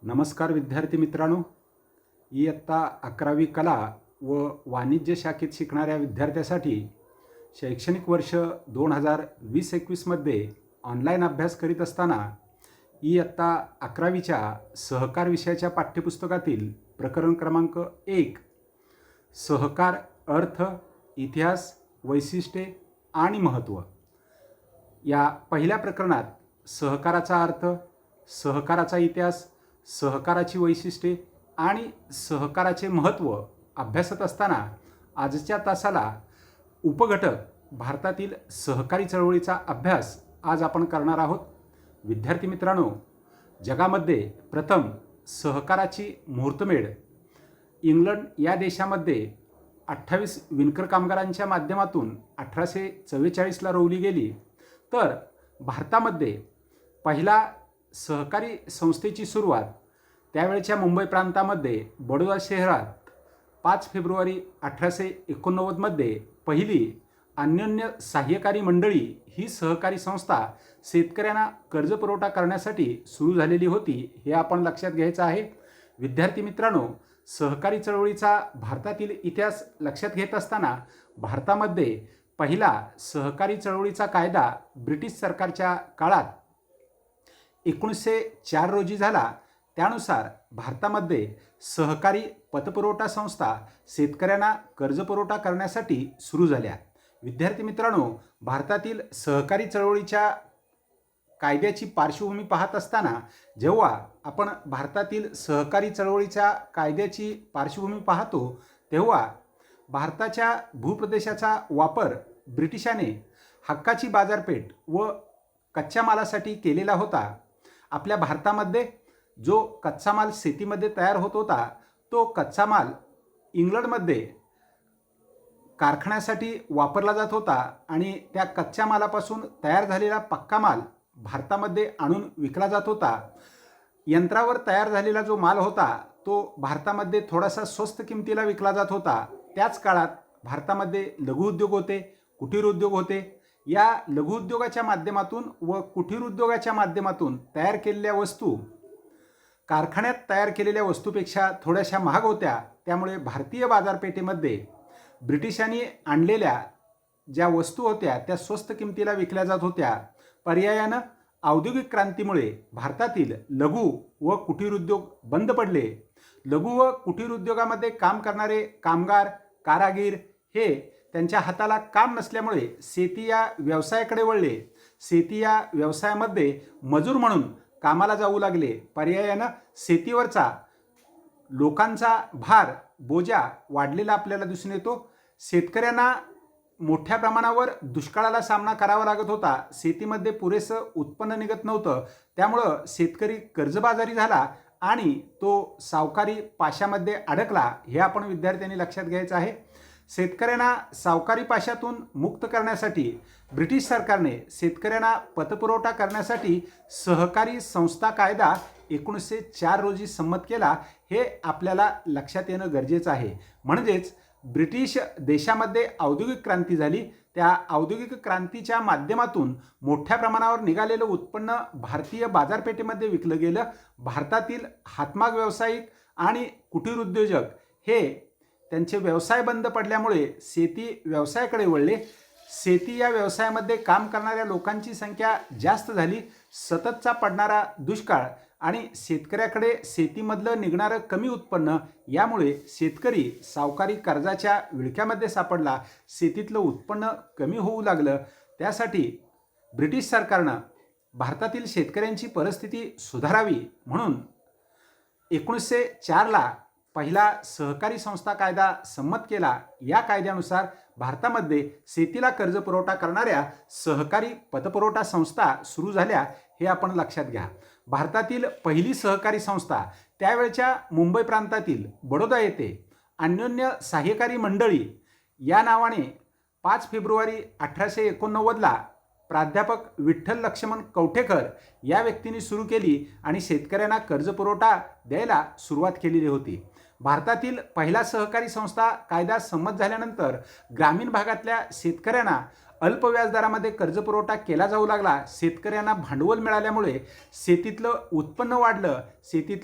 नमस्कार विद्यार्थी मित्रांनो, इयत्ता 11वी कला व वाणिज्य शाखेत शिकणाऱ्या विद्यार्थ्यासाठी शैक्षणिक वर्ष 2020-21मध्ये ऑनलाईन अभ्यास करीत असताना इयत्ता 11वीच्या सहकार विषयाच्या पाठ्यपुस्तकातील प्रकरण क्रमांक 1 सहकार अर्थ, इतिहास, वैशिष्ट्ये आणि महत्त्व या पहिल्या प्रकरणात सहकाराचा अर्थ, सहकाराचा इतिहास, सहकाराची वैशिष्ट्ये आणि सहकाराचे महत्त्व अभ्यासत असताना आजच्या तासाला उपघटक भारतातील सहकारी चळवळीचा अभ्यास आज आपण करणार आहोत. विद्यार्थी मित्रांनो, जगामध्ये प्रथम सहकाराची मुहूर्तमेढ इंग्लंड या देशामध्ये 28 विणकर कामगारांच्या माध्यमातून 1844ला रोवली गेली. तर भारतामध्ये पहिला सहकारी संस्थेची सुरुवात त्यावेळच्या मुंबई प्रांतामध्ये बडोदा शहरात 5 फेब्रुवारी 1889मध्ये पहिली अन्योन्य सहाय्यकारी मंडळी ही सहकारी संस्था शेतकऱ्यांना कर्जपुरवठा करण्यासाठी सुरू झालेली होती, हे आपण लक्षात घ्यायचं आहे. विद्यार्थी मित्रांनो, सहकारी चळवळीचा भारतातील इतिहास लक्षात घेत असताना भारतामध्ये पहिला सहकारी चळवळीचा कायदा ब्रिटिश सरकारच्या काळात 1904 रोजी झाला. त्यानुसार भारतामध्ये सहकारी पतपुरवठा संस्था शेतकऱ्यांना कर्जपुरवठा करण्यासाठी सुरू झाल्या. विद्यार्थी मित्रांनो, भारतातील सहकारी चळवळीच्या कायद्याची पार्श्वभूमी पाहत असताना जेव्हा आपण भारतातील सहकारी चळवळीच्या कायद्याची पार्श्वभूमी पाहतो तेव्हा भारताच्या भूप्रदेशाचा वापर ब्रिटिशाने हक्काची बाजारपेठ व कच्च्या मालासाठी केलेला होता. आपल्या भारतामध्ये जो कच्चा माल शेतीमध्ये तयार होत होता तो कच्चा माल इंग्लंडमध्ये कारखान्यासाठी वापरला जात होता आणि त्या कच्च्या मालापासून तयार झालेला पक्का माल भारतामध्ये आणून विकला जात होता. यंत्रावर तयार झालेला जो माल होता तो भारतामध्ये थोडासा स्वस्त किमतीला विकला जात होता. त्याच काळात भारतामध्ये लघुउद्योग होते, कुटीर उद्योग होते. या लघुउद्योगाच्या माध्यमातून व कुटीर उद्योगाच्या माध्यमातून तयार केलेल्या वस्तू कारखान्यात तयार केलेल्या वस्तूपेक्षा थोड्याशा महाग होत्या. त्यामुळे भारतीय बाजारपेठेमध्ये ब्रिटिशांनी आणलेल्या ज्या वस्तू होत्या त्या स्वस्त किमतीला विकल्या जात होत्या. पर्यायानं औद्योगिक क्रांतीमुळे भारतातील लघु व कुटीर उद्योग बंद पडले. लघु व कुटीर उद्योगामध्ये काम करणारे कामगार, कारागीर हे त्यांच्या हाताला काम नसल्यामुळे शेती या व्यवसायाकडे वळले. शेती या व्यवसायामध्ये मजूर म्हणून कामाला जाऊ लागले. पर्यायानं शेतीवरचा लोकांचा भार, बोजा वाढलेला आपल्याला दिसून येतो. शेतकऱ्यांना मोठ्या प्रमाणावर दुष्काळाला सामना करावा लागत होता. शेतीमध्ये पुरेसं उत्पन्न निघत नव्हतं. त्यामुळं शेतकरी कर्जबाजारी झाला आणि तो सावकारी पाशामध्ये अडकला, हे आपण विद्यार्थ्यांनी लक्षात घ्यायचं आहे. शेतकऱ्यांना सावकारी पाशातून मुक्त करण्यासाठी ब्रिटिश सरकारने शेतकऱ्यांना पतपुरवठा करण्यासाठी सहकारी संस्था कायदा 1904 रोजी संमत केला, हे आपल्याला लक्षात येणं गरजेचं आहे. म्हणजेच ब्रिटिश देशामध्ये औद्योगिक क्रांती झाली. त्या औद्योगिक क्रांतीच्या माध्यमातून मोठ्या प्रमाणावर निघालेलं उत्पन्न भारतीय बाजारपेठेमध्ये विकलं गेलं. भारतातील हातमाग व्यावसायिक आणि कुटीर उद्योजक हे त्यांचे व्यवसाय बंद पडल्यामुळे शेती व्यवसायाकडे वळले. शेती या व्यवसायामध्ये काम करणाऱ्या लोकांची संख्या जास्त झाली. सततचा पडणारा दुष्काळ आणि शेतकऱ्याकडे शेतीमधलं निघणारं कमी उत्पन्न यामुळे शेतकरी सावकारी कर्जाच्या विळख्यामध्ये सापडला. शेतीतलं उत्पन्न कमी होऊ लागलं. त्यासाठी ब्रिटिश सरकारनं भारतातील शेतकऱ्यांची परिस्थिती सुधारावी म्हणून 1904ला पहिला सहकारी संस्था कायदा संमत केला. या कायद्यानुसार भारतामध्ये शेतीला कर्जपुरवठा करणाऱ्या सहकारी पतपुरवठा संस्था सुरू झाल्या, हे आपण लक्षात घ्या. भारतातील पहिली सहकारी संस्था त्यावेळच्या मुंबई प्रांतातील बडोदा येथे अन्योन्य सहाय्यकारी मंडळी या नावाने 5 फेब्रुवारी 1889ला प्राध्यापक विठ्ठल लक्ष्मण कवठेकर या व्यक्तींनी सुरू केली आणि शेतकऱ्यांना कर्जपुरवठा द्यायला सुरुवात केलेली होती. भारतातील पहिला सहकारी संस्था कायदा संमत झाल्यानंतर ग्रामीण भागातल्या शेतकऱ्यांना अल्प व्याजदरामध्ये कर्जपुरवठा केला जाऊ लागला. शेतकऱ्यांना भांडवल मिळाल्यामुळे शेतीतलं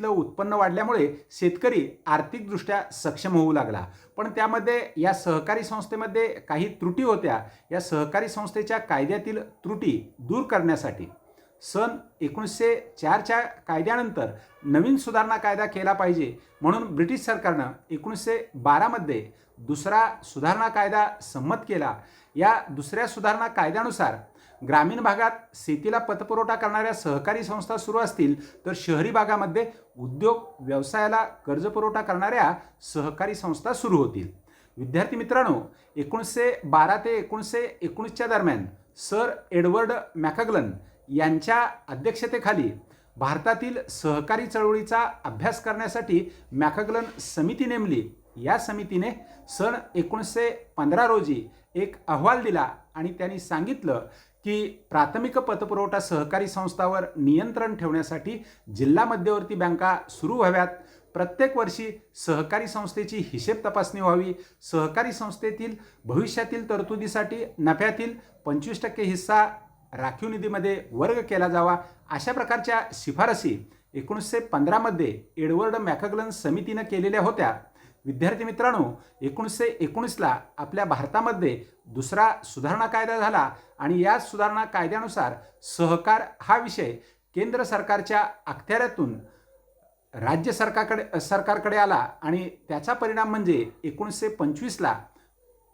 उत्पन्न वाढल्यामुळे शेतकरी आर्थिकदृष्ट्या सक्षम होऊ लागला. पण त्यामध्ये या सहकारी संस्थेमध्ये काही त्रुटी होत्या. या सहकारी संस्थेच्या कायद्यातील त्रुटी दूर करण्यासाठी सन 1904च्या कायद्यानंतर नवीन सुधारणा कायदा केला पाहिजे म्हणून ब्रिटिश सरकारनं 1912मध्ये दुसरा सुधारणा कायदा संमत केला. या दुसऱ्या सुधारणा कायद्यानुसार ग्रामीण भागात शेतीला पतपुरवठा करणाऱ्या सहकारी संस्था सुरू असतील तर शहरी भागामध्ये उद्योग व्यवसायाला कर्जपुरवठा करणाऱ्या सहकारी संस्था सुरू होतील. विद्यार्थी मित्रांनो, 1912 ते 1919च्या दरम्यान सर एडवर्ड मॅकग्लन यांच्या अध्यक्षतेखाली भारतातील सहकारी चळवळीचा अभ्यास करण्यासाठी मॅकग्लन समिती नेमली. या समितीने सन 1915 रोजी एक अहवाल दिला आणि त्यांनी सांगितलं की प्राथमिक पतपुरवठा सहकारी संस्थांवर नियंत्रण ठेवण्यासाठी जिल्हा मध्यवर्ती बँका सुरू व्हाव्यात. प्रत्येक वर्षी सहकारी संस्थेची हिशेब तपासणी व्हावी. सहकारी संस्थेतील भविष्यातील तरतुदीसाठी नफ्यातील 25% हिस्सा राखीव निधीमध्ये वर्ग केला जावा. अशा प्रकारच्या शिफारसी 1915मध्ये एडवर्ड मॅकग्लन समितीनं केलेल्या होत्या. विद्यार्थी मित्रांनो, 1919ला आपल्या भारतामध्ये दुसरा सुधारणा कायदा झाला आणि या सुधारणा कायद्यानुसार सहकार हा विषय केंद्र सरकारच्या अखत्याऱ्यातून राज्य सरकारकडे आला आणि त्याचा परिणाम म्हणजे 1925ला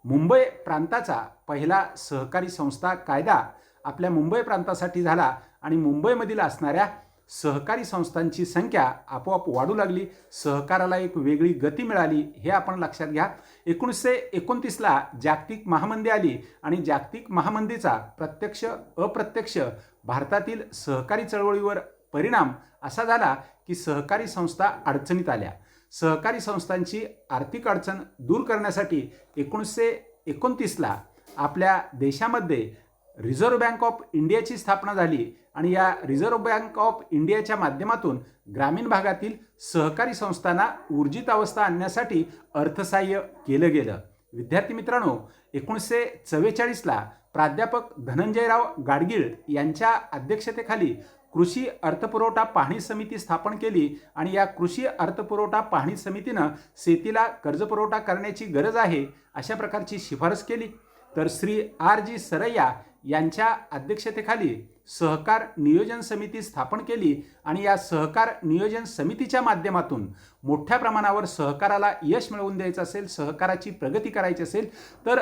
मुंबई प्रांताचा पहिला सहकारी संस्था कायदा आपल्या मुंबई प्रांतासाठी झाला आणि मुंबईमधील असणाऱ्या सहकारी संस्थांची संख्या आपोआप वाढू लागली. सहकाराला एक वेगळी गती मिळाली, हे आपण लक्षात घ्या. 1929ला जागतिक महामंदी आली आणि जागतिक महामंदीचा प्रत्यक्ष अप्रत्यक्ष भारतातील सहकारी चळवळीवर परिणाम असा झाला की सहकारी संस्था अडचणीत आल्या. सहकारी संस्थांची आर्थिक अडचण दूर करण्यासाठी 1929ला आपल्या देशामध्ये रिझर्व्ह बँक ऑफ इंडियाची स्थापना झाली आणि या रिझर्व्ह बँक ऑफ इंडियाच्या माध्यमातून ग्रामीण भागातील सहकारी संस्थांना ऊर्जित अवस्था आणण्यासाठी अर्थसहाय्य केलं गेलं. विद्यार्थी मित्रांनो, 1944ला प्राध्यापक धनंजयराव गाडगीळ यांच्या अध्यक्षतेखाली कृषी अर्थपुरवठा पाहणी समिती स्थापन केली आणि या कृषी अर्थपुरवठा पाहणी समितीनं शेतीला कर्जपुरवठा करण्याची गरज आहे अशा प्रकारची शिफारस केली. तर श्री R.G. सरैया यांच्या अध्यक्षतेखाली सहकार नियोजन समिती स्थापन केली आणि या सहकार नियोजन समितीच्या माध्यमातून मोठ्या प्रमाणावर सहकाराला यश मिळवून द्यायचं असेल, सहकाराची प्रगती करायची असेल तर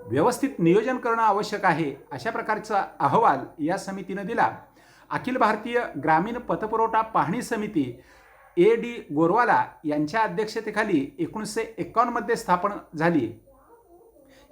व्यवस्थित नियोजन करणं आवश्यक आहे अशा प्रकारचा अहवाल या समितीनं दिला. अखिल भारतीय ग्रामीण पतपुरवठा पाहणी समिती A.D. गोरवाला यांच्या अध्यक्षतेखाली 1951मध्ये स्थापन झाली.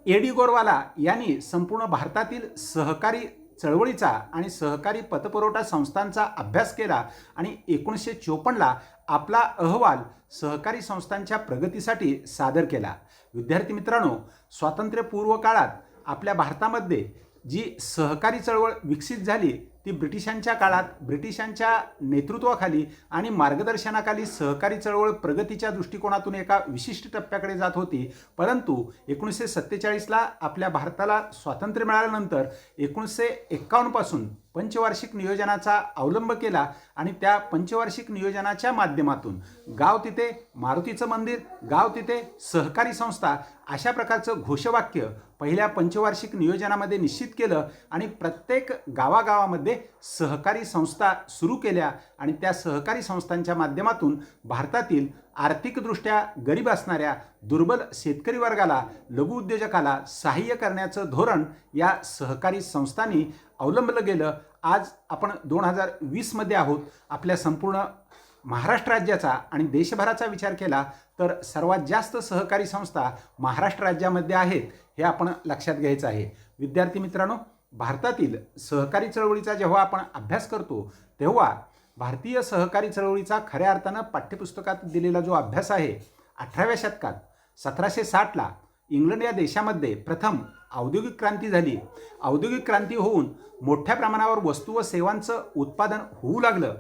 A.D. गोरवाला यांनी संपूर्ण भारतातील सहकारी चळवळीचा आणि सहकारी पतपुरवठा संस्थांचा अभ्यास केला आणि 1954ला आपला अहवाल सहकारी संस्थांच्या प्रगतीसाठी सादर केला. विद्यार्थी मित्रांनो, स्वातंत्र्यपूर्व काळात आपल्या भारतामध्ये जी सहकारी चळवळ विकसित झाली ती ब्रिटिशांच्या काळात ब्रिटिशांच्या नेतृत्वाखाली आणि मार्गदर्शनाखाली सहकारी चळवळ प्रगतीच्या दृष्टिकोनातून एका विशिष्ट टप्प्याकडे जात होती. परंतु 1947ला आपल्या भारताला स्वातंत्र्य मिळाल्यानंतर 1951 पासून पंचवार्षिक नियोजनाचा अवलंब केला आणि त्या पंचवार्षिक नियोजनाच्या माध्यमातून गाव तिथे मारुतीचं मंदिर, गाव तिथे सहकारी संस्था अशा प्रकारचं घोषवाक्य पहिल्या पंचवार्षिक नियोजनामध्ये निश्चित केलं आणि प्रत्येक गावागावामध्ये सहकारी संस्था सुरू केल्या आणि त्या सहकारी संस्थांच्या माध्यमातून भारतातील आर्थिकदृष्ट्या गरीब असणाऱ्या दुर्बल शेतकरी वर्गाला, लघु उद्योजकाला सहाय्य करण्याचं धोरण या सहकारी संस्थांनी अवलंबलं गेलं. आज आपण 2020मध्ये आहोत. आपल्या संपूर्ण महाराष्ट्र राज्याचा आणि देशभराचा विचार केला तर सर्वात जास्त सहकारी संस्था महाराष्ट्र राज्यामध्ये आहेत, हे आपण लक्षात घ्यायचं आहे. विद्यार्थी मित्रांनो, भारतातील सहकारी चळवळीचा जेव्हा आपण अभ्यास करतो तेव्हा भारतीय सहकारी चळवळीचा खऱ्या अर्थानं पाठ्यपुस्तकात दिलेला जो अभ्यास आहे 18व्या शतकात 1760ला इंग्लंड या देशामध्ये प्रथम औद्योगिक क्रांती झाली. औद्योगिक क्रांती होऊन मोठ्या प्रमाणावर वस्तू व सेवांचं उत्पादन होऊ लागलं.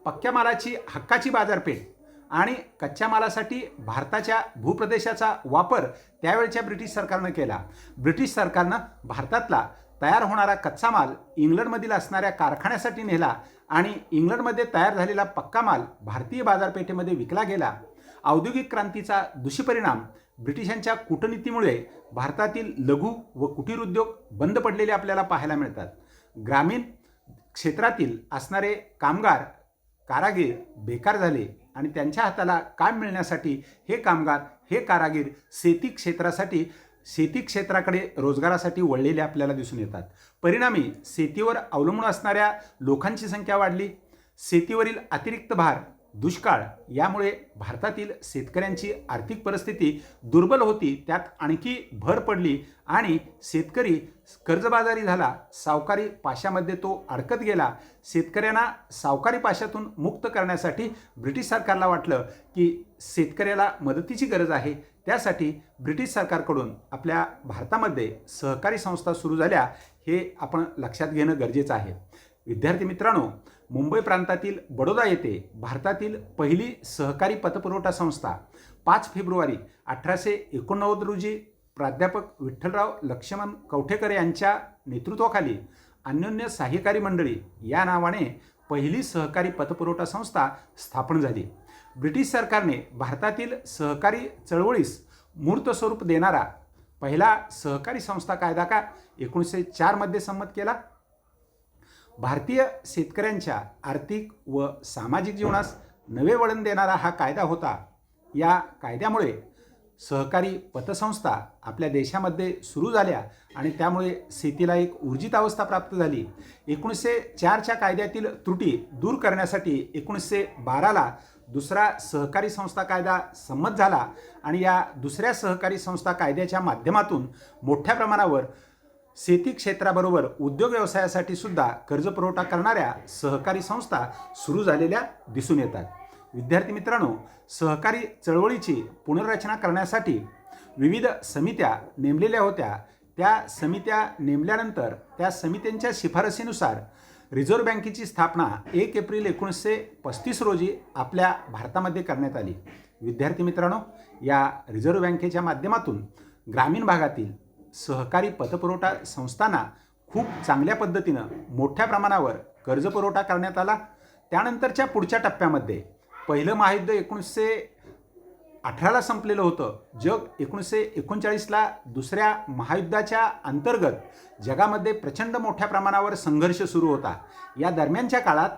पक्क्या मालाची हक्काची बाजारपेठ आणि कच्च्या मालासाठी भारताच्या भूप्रदेशाचा वापर त्यावेळच्या ब्रिटिश सरकारनं केला. ब्रिटिश सरकारनं भारतातला तयार होणारा कच्चा माल इंग्लंडमधील असणाऱ्या कारखान्यासाठी नेला आणि इंग्लंडमध्ये तयार झालेला पक्का माल भारतीय बाजारपेठेमध्ये विकला गेला. औद्योगिक क्रांतीचा दुष्परिणाम ब्रिटिशांच्या कूटनीतीमुळे भारतातील लघु व कुटीर उद्योग बंद पडलेले आपल्याला पाहायला मिळतात. ग्रामीण क्षेत्रातील असणारे कामगार कारागीर बेकार झाले आणि त्यांच्या हाताला काम मिळण्यासाठी हे कामगार हे कारागीर शेती क्षेत्राकडे रोजगारासाठी वळलेले आपल्याला दिसून येतात. परिणामी शेतीवर अवलंबून असणाऱ्या लोकांची संख्या वाढली. शेतीवरील अतिरिक्त भार, दुष्काळ यामुळे भारतातील शेतकऱ्यांची आर्थिक परिस्थिती दुर्बल होती. त्यात आणखी भर पडली आणि शेतकरी कर्जबाजारी झाला. सावकारी पाशामध्ये तो अडकत गेला. शेतकऱ्यांना सावकारी पाशातून मुक्त करण्यासाठी ब्रिटिश सरकारला वाटलं की शेतकऱ्याला मदतीची गरज आहे. त्यासाठी ब्रिटिश सरकारकडून आपल्या भारतामध्ये सहकारी संस्था सुरू झाल्या, हे आपण लक्षात घेणं गरजेचं आहे. विद्यार्थी मित्रांनो, मुंबई प्रांतातील बडोदा येथे भारतातील पहिली सहकारी पतपुरवठा संस्था 5 फेब्रुवारी 1889 रोजी प्राध्यापक विठ्ठलराव लक्ष्मण कवठेकर यांच्या नेतृत्वाखाली अन्योन्य सहाय्यकारी मंडळी या नावाने पहिली सहकारी पतपुरवठा संस्था स्थापन झाली. ब्रिटिश सरकारने भारतातील सहकारी चळवळीस मूर्त स्वरूप देणारा पहिला सहकारी संस्था कायदा 1904 मध्ये संमत केला. भारतीय शेतकऱ्यांच्या आर्थिक व सामाजिक जीवनास नवे वळण देणारा हा कायदा होता. या कायद्यामुळे सहकारी पतसंस्था आपल्या देशामध्ये सुरू झाल्या आणि त्यामुळे शेतीला एक ऊर्जित अवस्था प्राप्त झाली. 1904च्या कायद्यातील त्रुटी दूर करण्यासाठी 1912ला दुसरा सहकारी संस्था कायदा संमत झाला आणि या दुसऱ्या सहकारी संस्था कायद्याच्या माध्यमातून मोठ्या प्रमाणावर शेती क्षेत्राबरोबर उद्योग व्यवसायासाठी सुद्धा कर्जपुरवठा करणाऱ्या सहकारी संस्था सुरू झालेल्या दिसून येतात. विद्यार्थी मित्रांनो, सहकारी चळवळीची पुनर्रचना करण्यासाठी विविध समित्या नेमलेल्या होत्या. त्या समित्या नेमल्यानंतर त्या समित्यांच्या शिफारसीनुसार रिझर्व्ह बँकेची स्थापना 1 एप्रिल 1935 रोजी आपल्या भारतामध्ये करण्यात आली. विद्यार्थी मित्रांनो, या रिझर्व्ह बँकेच्या माध्यमातून ग्रामीण भागातील सहकारी पतपुरवठा संस्थांना खूप चांगल्या पद्धतीनं मोठ्या प्रमाणावर कर्जपुरवठा करण्यात आला. त्यानंतरच्या पुढच्या टप्प्यामध्ये पहिलं महायुद्ध 1918ला संपलेलं होतं. जग 1939ला दुसऱ्या महायुद्धाच्या अंतर्गत जगामध्ये प्रचंड मोठ्या प्रमाणावर संघर्ष सुरू होता. या दरम्यानच्या काळात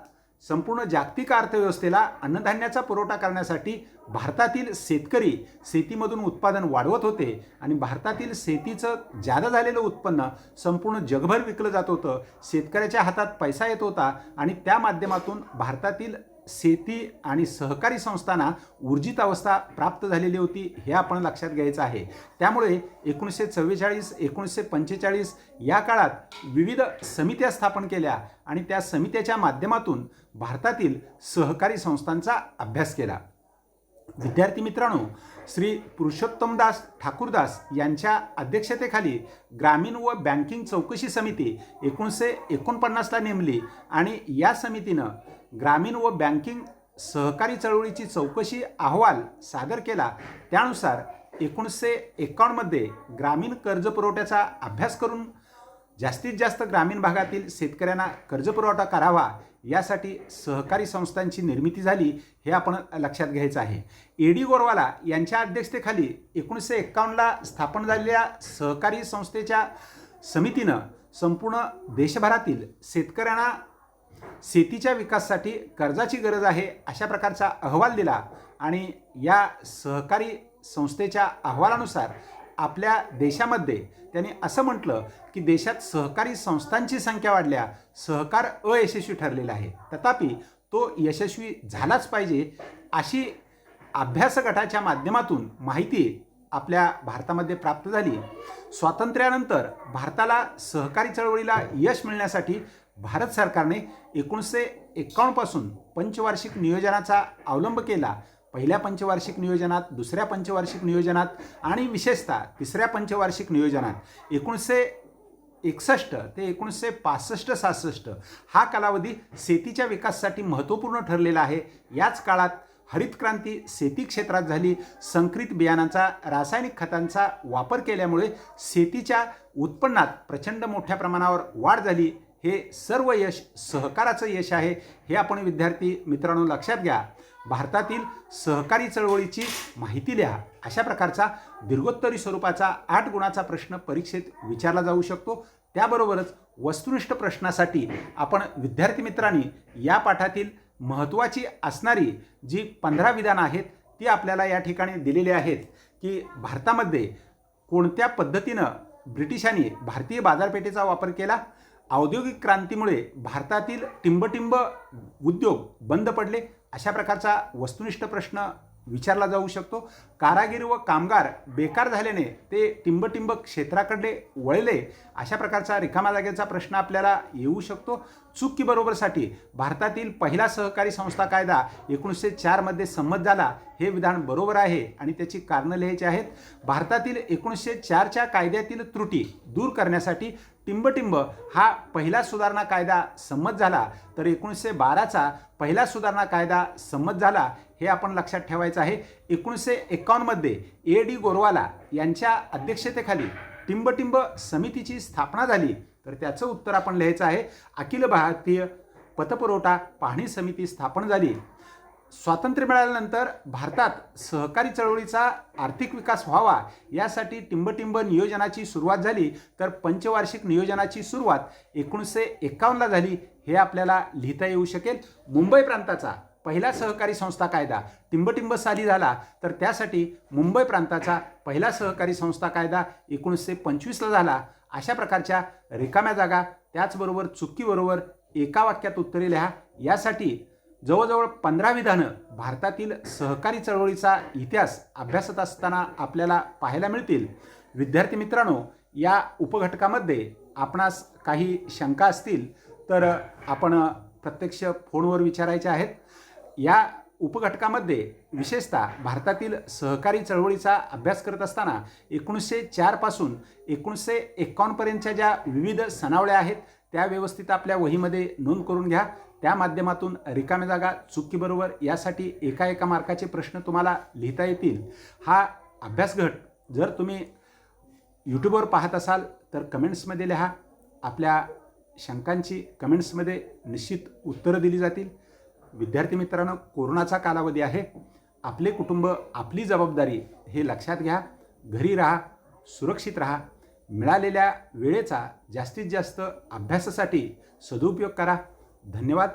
संपूर्ण जागतिक अर्थव्यवस्थेला अन्नधान्याचा पुरवठा करण्यासाठी भारतातील शेतकरी शेतीमधून उत्पादन वाढवत होते आणि भारतातील शेतीचं जादा झालेलं उत्पन्न संपूर्ण जगभर विकलं जात होतं. शेतकऱ्याच्या हातात पैसा येत होता आणि त्या माध्यमातून भारतातील शेती आणि सहकारी संस्थांना ऊर्जित अवस्था प्राप्त झालेली होती, हे आपण लक्षात घ्यायचं आहे. त्यामुळे 1944 1945 या काळात विविध समित्या स्थापन केल्या आणि त्या समित्याच्या माध्यमातून भारतातील सहकारी संस्थांचा अभ्यास केला. विद्यार्थी मित्रांनो, श्री पुरुषोत्तमदास ठाकूरदास यांच्या अध्यक्षतेखाली ग्रामीण व बँकिंग चौकशी समिती 1949ला नेमली आणि या समितीनं ग्रामीण व बँकिंग सहकारी चळवळीची चौकशी अहवाल सादर केला. त्यानुसार 1951 मध्ये ग्रामीण कर्ज पुरवठ्याचा अभ्यास करून जास्तीत जास्त ग्रामीण भागातील शेतकऱ्यांना कर्जपुरवठा करावा यासाठी सहकारी संस्थांची निर्मिती झाली, हे आपण लक्षात घ्यायचं आहे. ए.डी. गोरवाला यांच्या अध्यक्षतेखाली 1951ला स्थापन झालेल्या सहकारी संस्थेच्या समितीनं संपूर्ण देशभरातील शेतकऱ्यांना शेतीच्या विकासासाठी कर्जाची गरज आहे अशा प्रकारचा अहवाल दिला आणि या सहकारी संस्थेच्या अहवालानुसार आपल्या देशामध्ये त्यांनी असं म्हटलं की देशात सहकारी संस्थांची संख्या वाढल्या, सहकार अयशस्वी ठरलेला आहे, तथापि तो यशस्वी झालाच पाहिजे अशी अभ्यास गटाच्या माध्यमातून माहिती आपल्या भारतामध्ये प्राप्त झाली. स्वातंत्र्यानंतर भारताला सहकारी चळवळीला यश मिळण्यासाठी भारत सरकारने 1951 पासून पंचवार्षिक नियोजनाचा अवलंब केला. पहिल्या पंचवार्षिक नियोजनात, दुसऱ्या पंचवार्षिक नियोजनात आणि विशेषतः तिसऱ्या पंचवार्षिक नियोजनात 1961 ते 1965-66 हा कालावधी शेतीच्या विकासासाठी महत्त्वपूर्ण ठरलेला आहे. याच काळात हरित क्रांती शेती क्षेत्रात झाली. संकरित बियाणांचा, रासायनिक खतांचा वापर केल्यामुळे शेतीच्या उत्पन्नात प्रचंड मोठ्या प्रमाणावर वाढ झाली. हे सर्व यश सहकाराचं यश आहे, हे आपण विद्यार्थी मित्रांनो लक्षात घ्या. भारतातील सहकारी चळवळीची माहिती लिहा. अशा प्रकारचा दीर्घोत्तरी स्वरूपाचा 8 गुणाचा प्रश्न परीक्षेत विचारला जाऊ शकतो. त्याबरोबरच वस्तुनिष्ठ प्रश्नासाठी आपण विद्यार्थी मित्रांनी या पाठातील महत्त्वाची असणारी जी 15 विधानं आहेत ती आपल्याला या ठिकाणी दिलेली आहेत की भारतामध्ये कोणत्या पद्धतीनं ब्रिटिशांनी भारतीय बाजारपेठेचा वापर केला, औद्योगिक क्रांतीमुळे भारतातील टिंबटिंब उद्योग बंद पडले, अशा प्रकारचा वस्तुनिष्ठ प्रश्न विचारला जाऊ शकतो. कारागीर व कामगार बेकार झाल्याने ते टिंबटिंब क्षेत्राकडे वळले, अशा प्रकारचा रिकाम्या जागेचा प्रश्न आपल्याला येऊ शकतो. चूक की बरोबरसाठी भारतातील पहिला सहकारी संस्था कायदा 1904 मध्ये संमत झाला, हे विधान बरोबर आहे आणि त्याची कारणं लिहायची आहेत. भारतातील 1904च्या कायद्यातील त्रुटी दूर करण्यासाठी टिंबटिंब हा पहिला सुधारणा कायदा संमत झाला, तर 1912चा पहिला सुधारणा कायदा संमत झाला, हे आपण लक्षात ठेवायचं आहे. 1951 मध्ये A.D. गोरवाला यांच्या अध्यक्षतेखाली टिंबटिंब समितीची स्थापना झाली, तर त्याचं उत्तर आपण लिहायचं आहे. अखिल भारतीय पतपुरवठा पाहणी समिती स्थापन झाली. स्वातंत्र्य मिळाल्यानंतर भारतात सहकारी चळवळीचा आर्थिक विकास व्हावा यासाठी टिंबटिंब नियोजनाची सुरुवात झाली, तर पंचवार्षिक नियोजनाची सुरुवात 1951ला झाली, हे आपल्याला लिहिता येऊ शकेल. मुंबई प्रांताचा पहिला सहकारी संस्था कायदा टिंबटिंब साली झाला, तर त्यासाठी मुंबई प्रांताचा पहिला सहकारी संस्था कायदा 1925ला झाला. अशा प्रकारच्या रिकाम्या जागा त्याचबरोबर चुकीबरोबर एका वाक्यात उत्तरे लिहा. यासाठी जवळजवळ 15 विधानं भारतातील सहकारी चळवळीचा इतिहास अभ्यासत असताना आपल्याला पाहायला मिळतील. विद्यार्थी मित्रांनो, या उपघटकामध्ये आपणास काही शंका असतील तर आपण प्रत्यक्ष फोनवर विचारायच्या आहेत. या उपघटकामध्ये विशेषतः भारतातील सहकारी चळवळीचा अभ्यास करत असताना 1904 पासून 1951 पर्यंतच्या ज्या विविध सनावळ्या आहेत त्या व्यवस्थित आपल्या वहीमध्ये नोंद करून घ्या. त्या माध्यमातून रिकाम्या जागा चुकीबरोबर यासाठी एका मार्काचे प्रश्न तुम्हाला लिहिता येतील. हा अभ्यासगट जर तुम्ही यूट्यूबवर पाहत असाल तर कमेंट्समध्ये लिहा. आपल्या शंकांची कमेंट्समध्ये निश्चित उत्तरं दिली जातील. विद्यार्थी मित्रांनो, कोरोनाचा कालावधी आहे. आपले कुटुंब आपली जबाबदारी हे लक्षात घ्या. घरी राहा, सुरक्षित राहा. मिळालेल्या वेळेचा जास्तीत जास्त अभ्यासासाठी सदुपयोग करा. धन्यवाद.